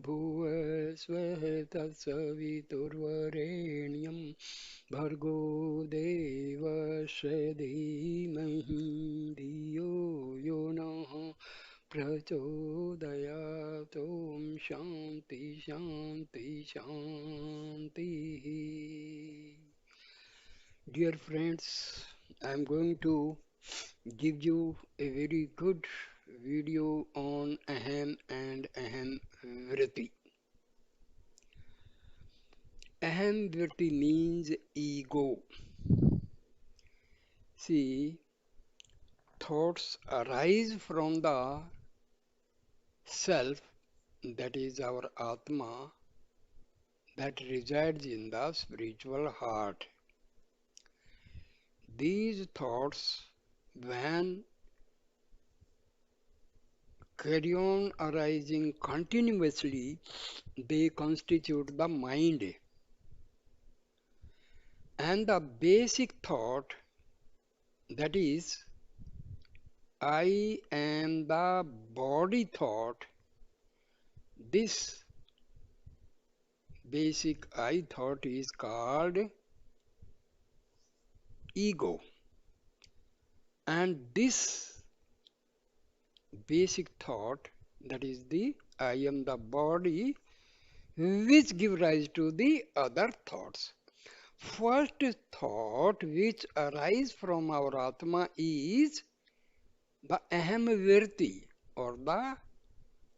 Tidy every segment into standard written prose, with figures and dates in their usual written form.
भुवस्वः तत्सवितुर्वरेण्यं भर्गो देवस्य धीमहि धियो यो नः प्रचोदयात् ॐ शान्ति शान्ति शान्तिः. Dear friends, I am going to give you a very good video on Aham and Aham Vritti. Aham Vritti means ego. See, thoughts arise from the self, that is our Atma, that resides in the spiritual heart. These thoughts, when carry on arising continuously, they constitute the mind. And the basic thought, that is, I am the body thought, this basic I thought is called ego. And this basic thought, that is the I am the body, which give rise to the other thoughts. First thought which arise from our Atma is the Aham Vritti, or the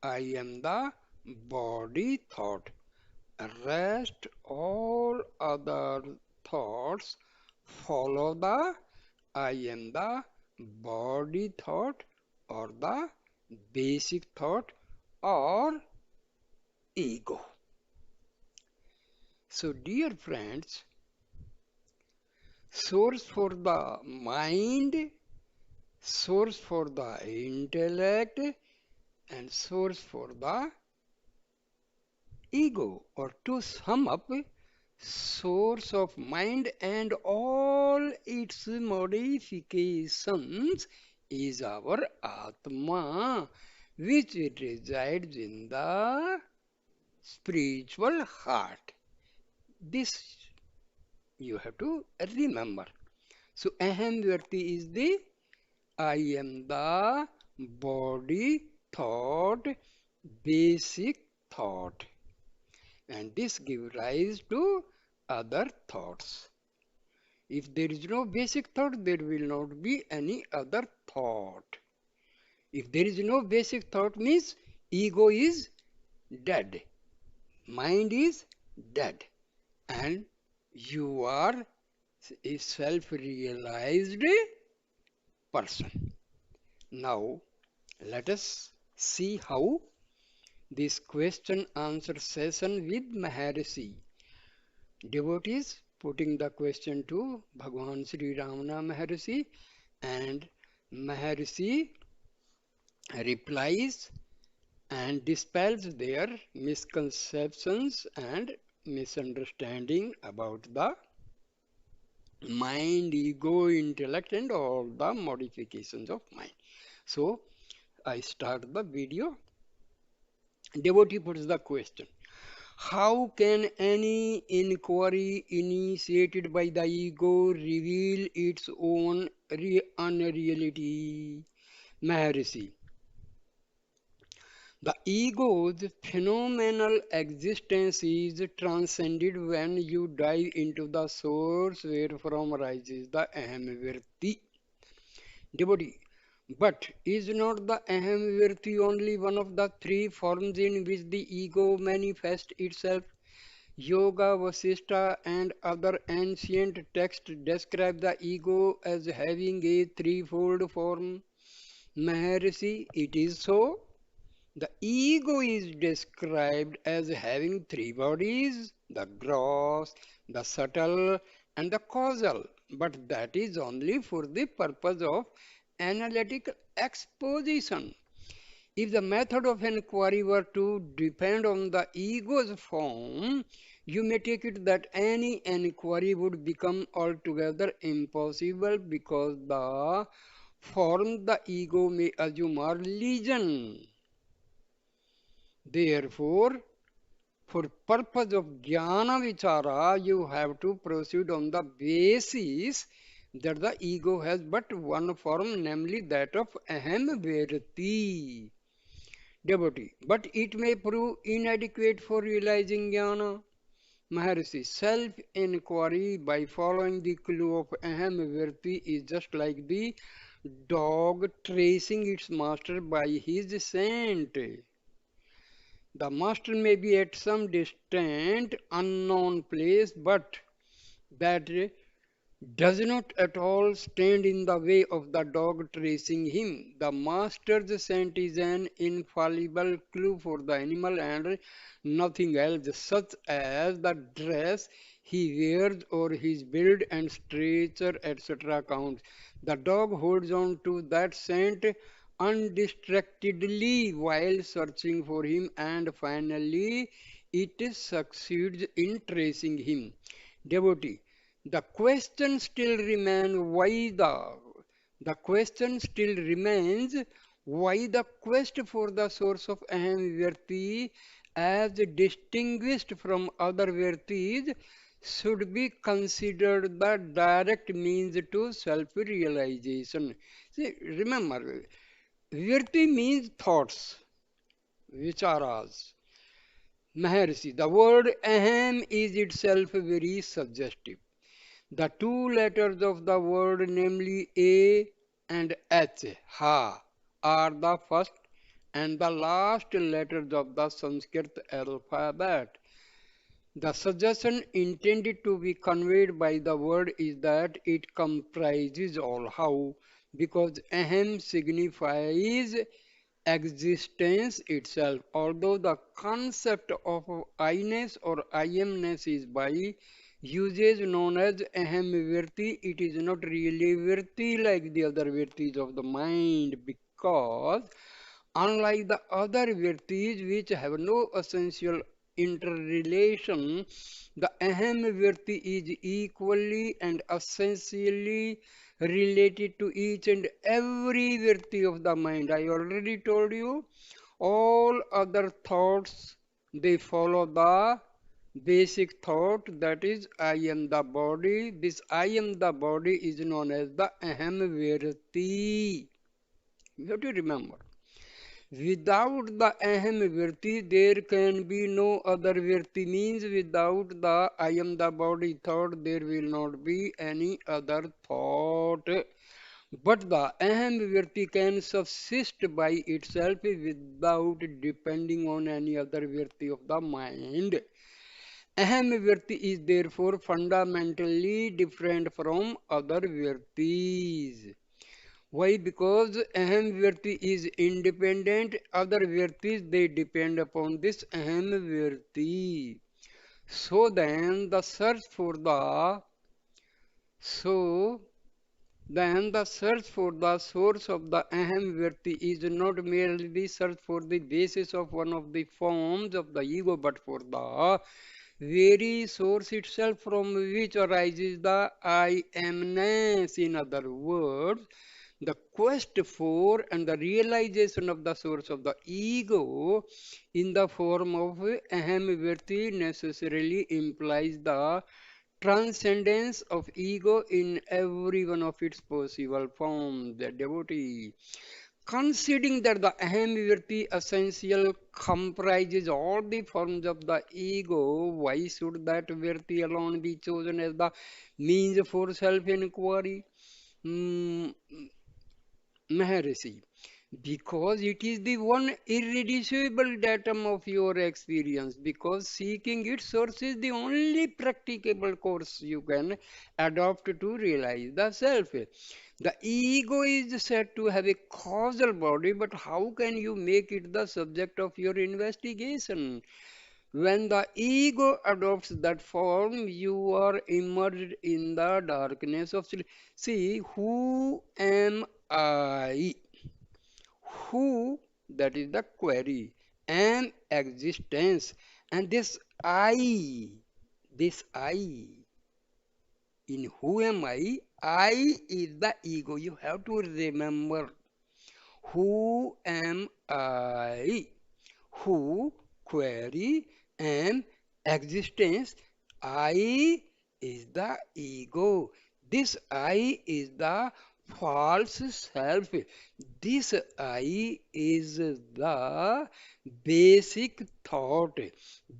I am the body thought. Rest all other thoughts follow the I am the body thought, or the basic thought, or ego. So dear friends, source for the mind, source for the intellect, and source for the ego, or to sum up, source of mind and all its modifications is our Atma, which resides in the spiritual heart. This you have to remember. So Aham Vritti is the I am the body thought, basic thought, and this gives rise to other thoughts. If there is no basic thought, there will not be any other thought. If there is no basic thought, means ego is dead, mind is dead, and you are a self-realized person. Now, let us see how this question answer session with Maharshi. Devotees putting the question to Bhagwan Sri Ramana Maharshi, and Maharshi replies and dispels their misconceptions and misunderstanding about the mind, ego, intellect, and all the modifications of mind. So I start the video. Devotee puts the question: how can any inquiry initiated by the ego reveal its own unreality? Maharshi: the ego's phenomenal existence is transcended when you dive into the source wherefrom arises the Aham-vritti. Devotee: but is not the Aham-vritti only one of the three forms in which the ego manifests itself? Yoga, Vasishtha, and other ancient texts describe the ego as having a threefold form. Maharshi: it is so. The ego is described as having three bodies: the gross, the subtle, and the causal. But that is only for the purpose of analytical exposition. If the method of inquiry were to depend on the ego's form, you may take it that any inquiry would become altogether impossible, because the form the ego may assume are legion. Therefore, For purpose of jnana vichara, you have to proceed on the basis that the ego has but one form, namely that of aham vritti, devotee. But it may prove inadequate for realizing jnana. Maharshi, self-inquiry by following the clue of aham vritti is just like the dog tracing its master by his scent. The master may be at some distant, unknown place, but that does not at all stand in the way of the dog tracing him. The master's scent is an infallible clue for the animal and nothing else, such as the dress he wears or his build and stature, etc. counts. The dog holds on to that scent undistractedly while searching for him, and finally it succeeds in tracing him. Devotee, the question still remains why the question still remains why the quest for the source of aham virti as distinguished from other virtis should be considered the direct means to self-realization. See, remember, virti means thoughts, vicharas. Maharshi, the word aham is itself very suggestive. The two letters of the word, namely A and H, ha, are the first and the last letters of the Sanskrit alphabet. The suggestion intended to be conveyed by the word is that it comprises all. How? Because aham signifies existence itself. Although the concept of I-ness or I-amness is by usage known as aham virti, it is not really virti like the other virtis of the mind, because unlike the other virtis which have no essential interrelation, the aham virti is equally and essentially related to each and every virti of the mind. I already told you, all other thoughts, they follow the basic thought, that is I am the body. This I am the body is known as the aham virti. You have to remember. Without the aham virti, there can be no other virti. Means without the I am the body thought, there will not be any other thought. But the aham virti can subsist by itself without depending on any other virti of the mind. Aham virti is therefore fundamentally different from other virtis. Why? Because aham virti is independent, other virtis they depend upon this aham virti. So then the search for the so then the search for the source of the aham virti is not merely the search for the basis of one of the forms of the ego, but for the very source itself from which arises the I amness. In other words, the quest for and the realization of the source of the ego in the form of aham virti necessarily implies the transcendence of ego in every one of its possible forms. The devotee, considering that the aham virti essential comprises all the forms of the ego, why should that virti alone be chosen as the means for self-inquiry? Mm, Maharshi, because it is the one irreducible datum of your experience, because seeking its source is the only practicable course you can adopt to realize the self. The ego is said to have a causal body, but how can you make it the subject of your investigation? When the ego adopts that form, you are immersed in the darkness of sleep. See, who am I? Who, that is the query, am existence. And this I, in who am I is the ego. You have to remember, who am I? Who, query, am existence. I is the ego. This I is the false self. This I is the basic thought.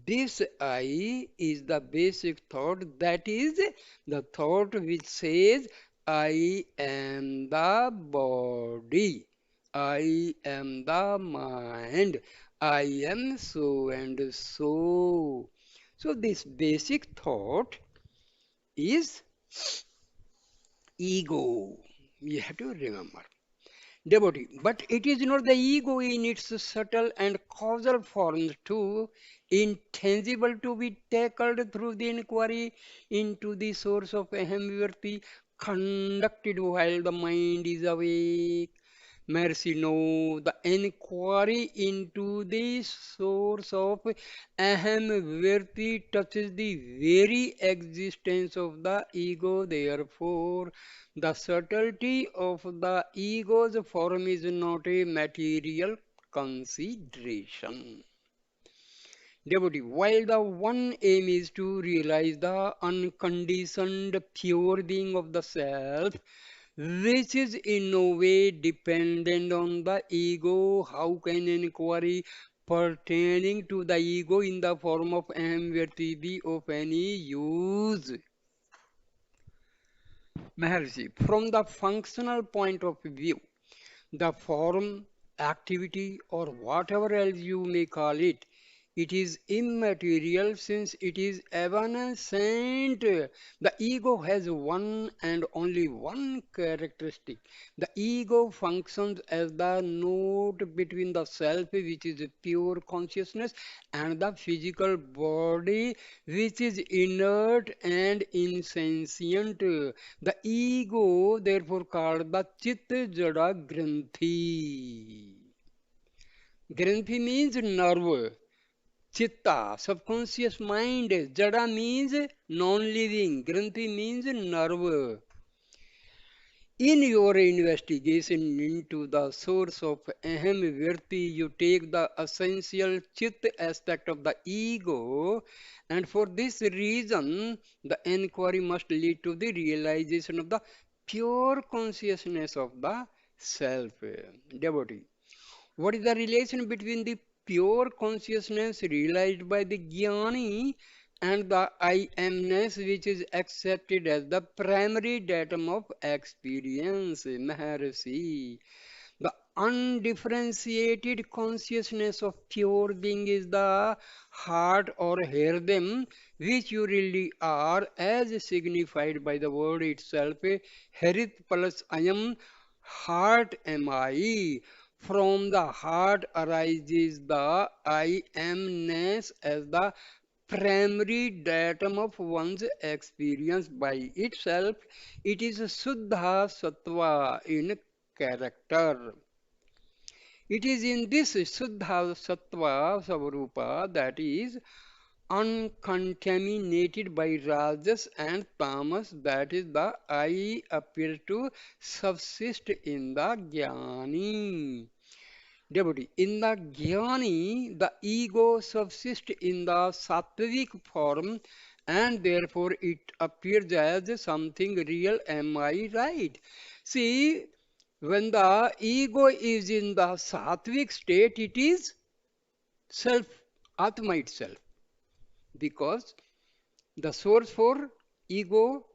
This I is the basic thought. That is the thought which says, I am the body. I am the mind. I am so and so. So this basic thought is ego. You have to remember. Devotee. But it is not the ego in its subtle and causal forms too, intangible to be tackled through the inquiry into the source of Aham conducted while the mind is awake. Mercy, no, the inquiry into the source of Aham Vritti touches the very existence of the ego. Therefore, the subtlety of the ego's form is not a material consideration. Devotee, while the one aim is to realize the unconditioned pure being of the self, which is in no way dependent on the ego, how can inquiry pertaining to the ego in the form of ambiguity be of any use? Maharshi, from the functional point of view, the form, activity, or whatever else you may call it, it is immaterial since it is evanescent. The ego has one and only one characteristic. The ego functions as the node between the self, which is pure consciousness, and the physical body, which is inert and insentient. The ego, therefore, called the Chit Jada Granthi. Granthi means nerve, Chitta, subconscious mind. Jada means non-living. Granthi means nerve. In your investigation into the source of Aham Virti, you take the essential Chit aspect of the ego, and for this reason, the inquiry must lead to the realization of the pure consciousness of the self. Devotee. What is the relation between the pure consciousness realized by the jnani and the I amness which is accepted as the primary datum of experience, Maharshi? The undifferentiated consciousness of pure being is the heart or them, which you really are, as signified by the word itself, Harit plus Ayam, heart am I. From the heart arises the I amness as the primary datum of one's experience by itself. It is Suddha Sattva in character. It is in this Suddha Sattva Savarupa that is uncontaminated by Rajas and Tamas, that is the I appear to subsist in the Jnani. Devotee, in the Jnani, the ego subsists in the sattvic form and therefore it appears as something real. Am I right? See, when the ego is in the sattvic state, it is self, Atma itself, because the source for ego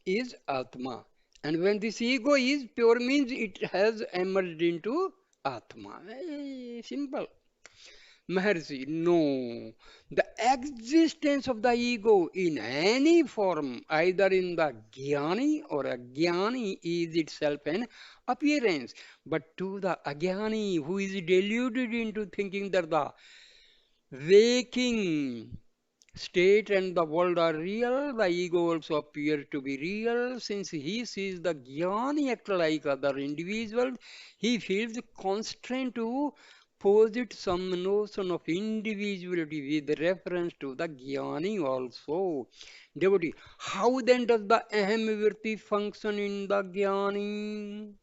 is Atma. And when this ego is pure, means it has emerged into Atma. Simple. Maharshi, no. The existence of the ego in any form, either in the jnani or ajnani, is itself an appearance. But to the ajnani who is deluded into thinking that the waking state and the world are real, the ego also appears to be real. Since he sees the jnani act like other individuals, he feels constrained to posit some notion of individuality with reference to the jnani also. Devotee, how then does the aham virti function in the jnani?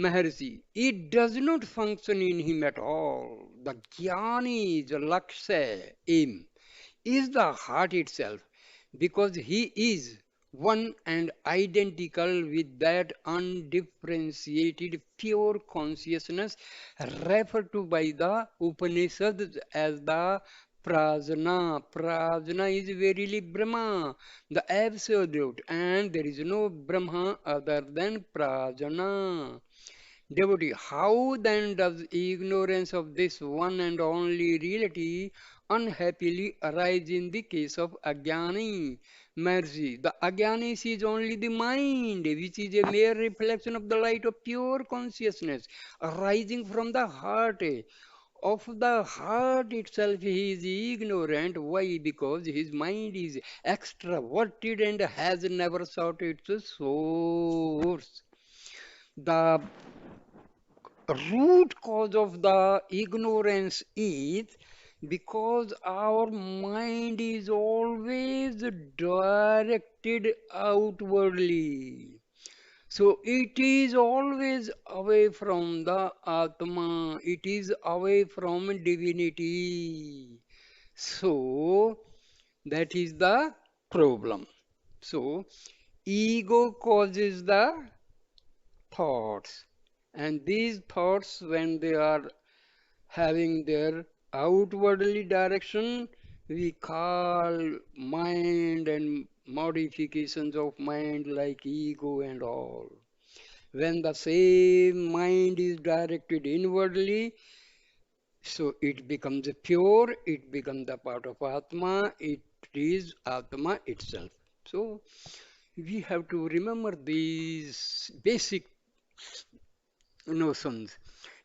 Maharshi, it does not function in him at all. The jnani, the laksha, aim, is the heart itself, because he is one and identical with that undifferentiated pure consciousness referred to by the Upanishads as the Prajna. Prajna is verily Brahma, the absolute, and there is no Brahma other than Prajna. Devotee, how then does ignorance of this one and only reality unhappily arise in the case of Ajnani? Mercy. The Ajnani sees only the mind, which is a mere reflection of the light of pure consciousness arising from the heart. Of the heart itself he is ignorant. Why? Because his mind is extraverted and has never sought its source. The root cause of the ignorance is because our mind is always directed outwardly. So it is always away from the Atma, it is away from divinity. So that is the problem. So ego causes the thoughts, and these thoughts, when they are having their outwardly direction, we call mind and modifications of mind like ego and all. When the same mind is directed inwardly, so it becomes pure, it becomes a part of Atma, it is Atma itself. So we have to remember these basic notions.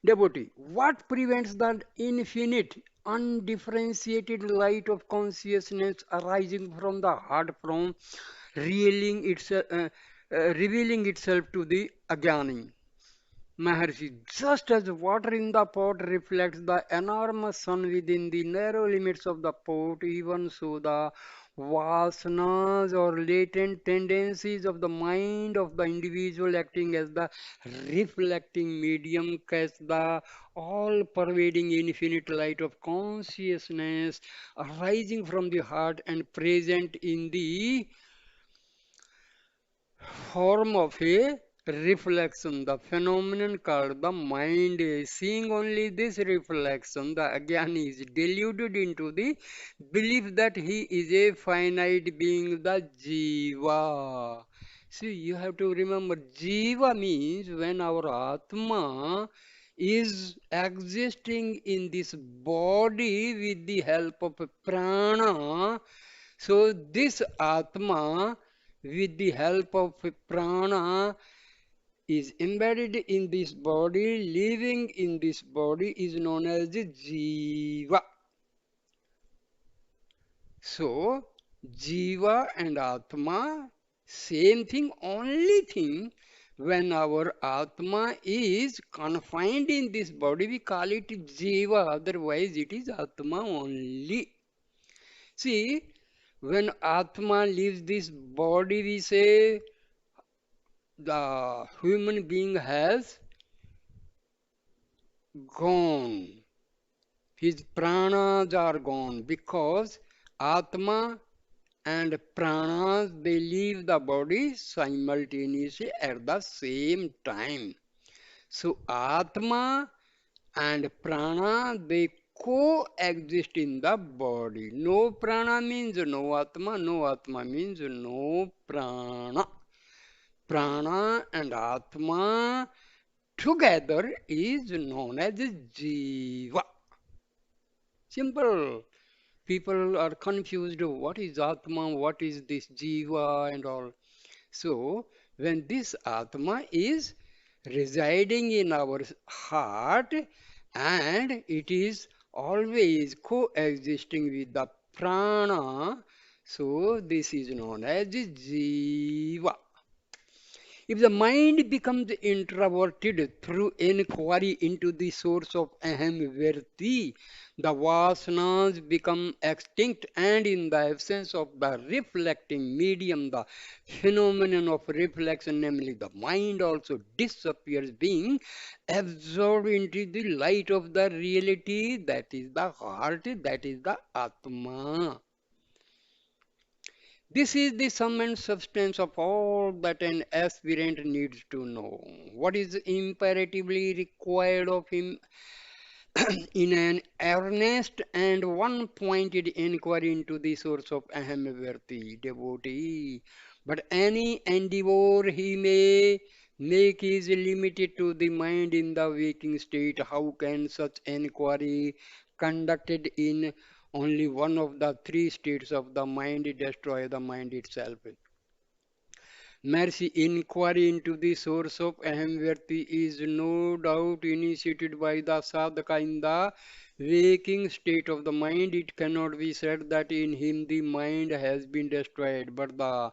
Devotee, what prevents that infinite, undifferentiated light of consciousness arising from the heart from revealing itself to the Ajnani? Maharshi, just as water in the pot reflects the enormous sun within the narrow limits of the pot, even so the vasanas or latent tendencies of the mind of the individual acting as the reflecting medium catch the all-pervading infinite light of consciousness arising from the heart and present in the form of a reflection, the phenomenon called the mind. Seeing only this reflection, the Ajnani is deluded into the belief that he is a finite being, the Jiva. See, you have to remember, Jiva means when our Atma is existing in this body with the help of prana. So this Atma, with the help of prana, is embedded in this body, living in this body, is known as the jiva. So jiva and atma, same thing, only thing, when our atma is confined in this body, we call it jiva, otherwise it is atma only. See, when atma leaves this body, we say the human being has gone. His pranas are gone because Atma and pranas they leave the body simultaneously at the same time. So Atma and prana they coexist in the body. No prana means no Atma, no Atma means no prana. Prana and Atma together is known as Jiva. Simple. People are confused. What is Atma? What is this Jiva and all? So, when this Atma is residing in our heart and it is always coexisting with the prana, so this is known as Jiva. If the mind becomes introverted through inquiry into the source of Aham Vritti, the vasanas become extinct, and in the absence of the reflecting medium, the phenomenon of reflection, namely the mind, also disappears, being absorbed into the light of the reality, that is the heart, that is the Atma. This is the sum and substance of all that an aspirant needs to know. What is imperatively required of him in an earnest and one-pointed inquiry into the source of Ahamvarti, devotee. But any endeavor he may make is limited to the mind in the waking state. How can such inquiry conducted in only one of the three states of the mind destroy the mind itself? Mercy inquiry into the source of Ahamvarti is no doubt initiated by the sadhaka in the waking state of the mind. It cannot be said that in him the mind has been destroyed, but the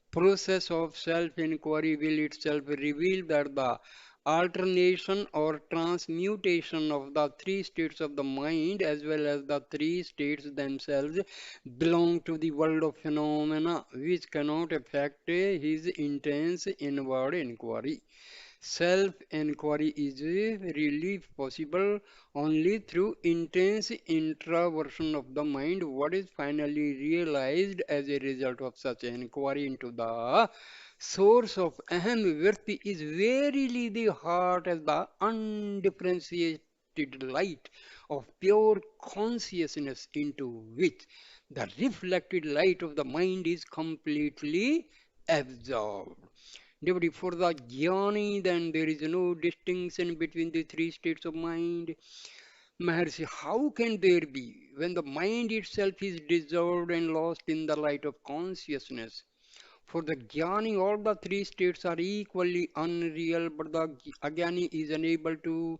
process of self-inquiry will itself reveal that the alternation or transmutation of the three states of the mind as well as the three states themselves belong to the world of phenomena which cannot affect his intense inward inquiry. Self inquiry is really possible only through intense introversion of the mind. What is finally realized as a result of such inquiry into the source of Aham Virti is verily the heart as the undifferentiated light of pure consciousness into which the reflected light of the mind is completely absorbed. Devotee, for the jnani, then there is no distinction between the three states of mind. Maharshi, how can there be when the mind itself is dissolved and lost in the light of consciousness? For the jnani, all the three states are equally unreal, but the ajnani is unable to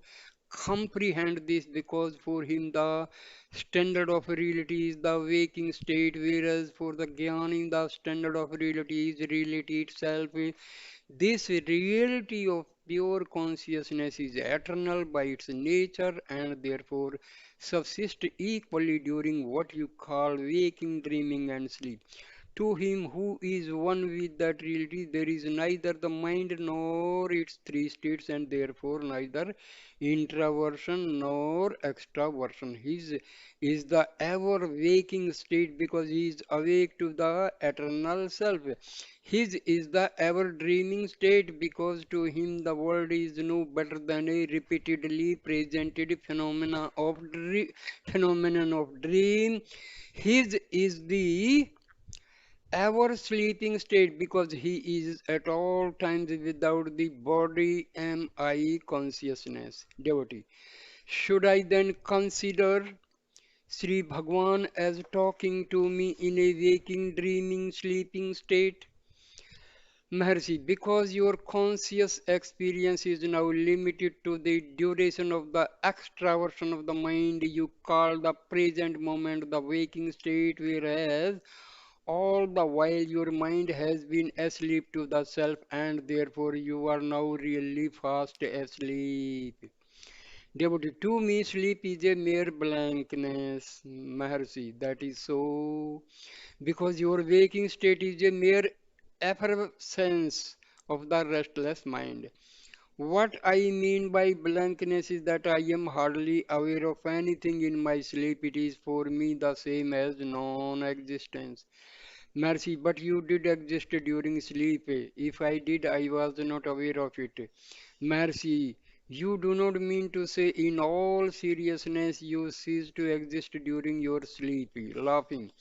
comprehend this because for him the standard of reality is the waking state, whereas for the jnani the standard of reality is reality itself. This reality of pure consciousness is eternal by its nature and therefore subsists equally during what you call waking, dreaming, and sleep. To him who is one with that reality, there is neither the mind nor its three states, and therefore neither introversion nor extraversion. His is the ever waking state because he is awake to the eternal self. His is the ever dreaming state because to him the world is no better than a repeatedly presented phenomenon of dream. His is the ever sleeping state because he is at all times without the body am I consciousness. Devotee. Should I then consider Sri Bhagwan as talking to me in a waking, dreaming, sleeping state? Maharshi, because your conscious experience is now limited to the duration of the extraversion of the mind, you call the present moment the waking state, whereas all the while your mind has been asleep to the self, and therefore you are now really fast asleep. Devotee, to me, sleep is a mere blankness, Maharshi. That is so because your waking state is a mere effervescence of the restless mind. What I mean by blankness is that I am hardly aware of anything in my sleep. It is for me the same as non existence. Mercy, but you did exist during sleep. If I did, I was not aware of it. Mercy, you do not mean to say in all seriousness you ceased to exist during your sleep. Laughing.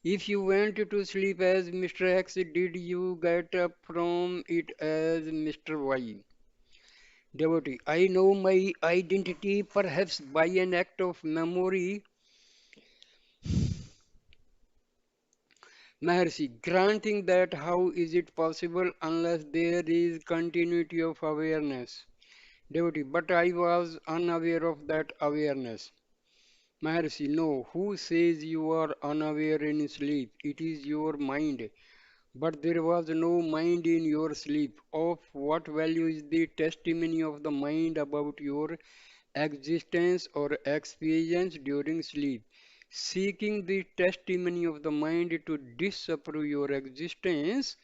If you went to sleep as Mr. X, did you get up from it as Mr. Y? Devotee, I know my identity perhaps by an act of memory. Maharshi, granting that, how is it possible unless there is continuity of awareness? Devotee, but I was unaware of that awareness. Maharshi, no, who says you are unaware in sleep? It is your mind. But there was no mind in your sleep. Of what value is the testimony of the mind about your existence or experience during sleep? Seeking the testimony of the mind to disapprove your existence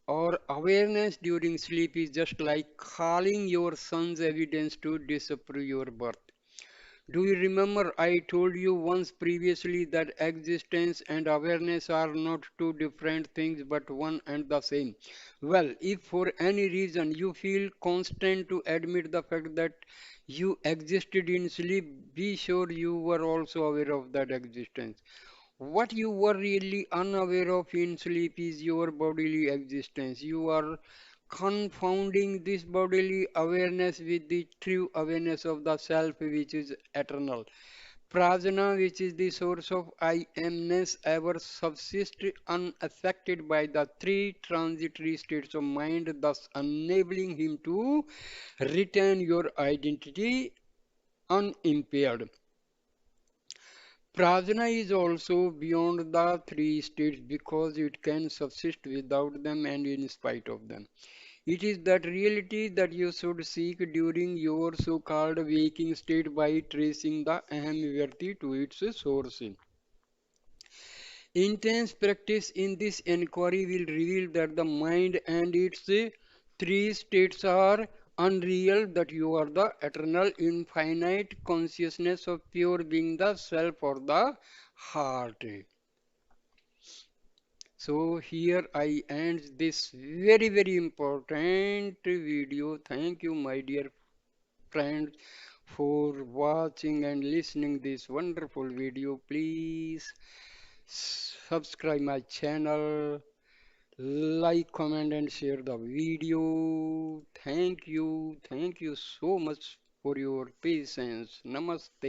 or awareness during sleep is just like calling your son's evidence to disapprove your birth. Do you remember I told you once previously that existence and awareness are not two different things but one and the same? Well, if for any reason you feel constant to admit the fact that you existed in sleep, be sure you were also aware of that existence. What you were really unaware of in sleep is your bodily existence. You are confounding this bodily awareness with the true awareness of the self, which is eternal. Prajna, which is the source of I amness, ever subsists unaffected by the three transitory states of mind, thus enabling him to retain your identity unimpaired. Prajna is also beyond the three states because it can subsist without them and in spite of them. It is that reality that you should seek during your so-called waking state by tracing the Aham Vritti to its source. Intense practice in this inquiry will reveal that the mind and its three states are unreal, that you are the eternal, infinite consciousness of pure being, the self or the heart. So here I end this very very important video. Thank you, my dear friends, for watching and listening this wonderful video. Please subscribe my channel, like, comment, and share the video. Thank you so much for your patience. Namaste.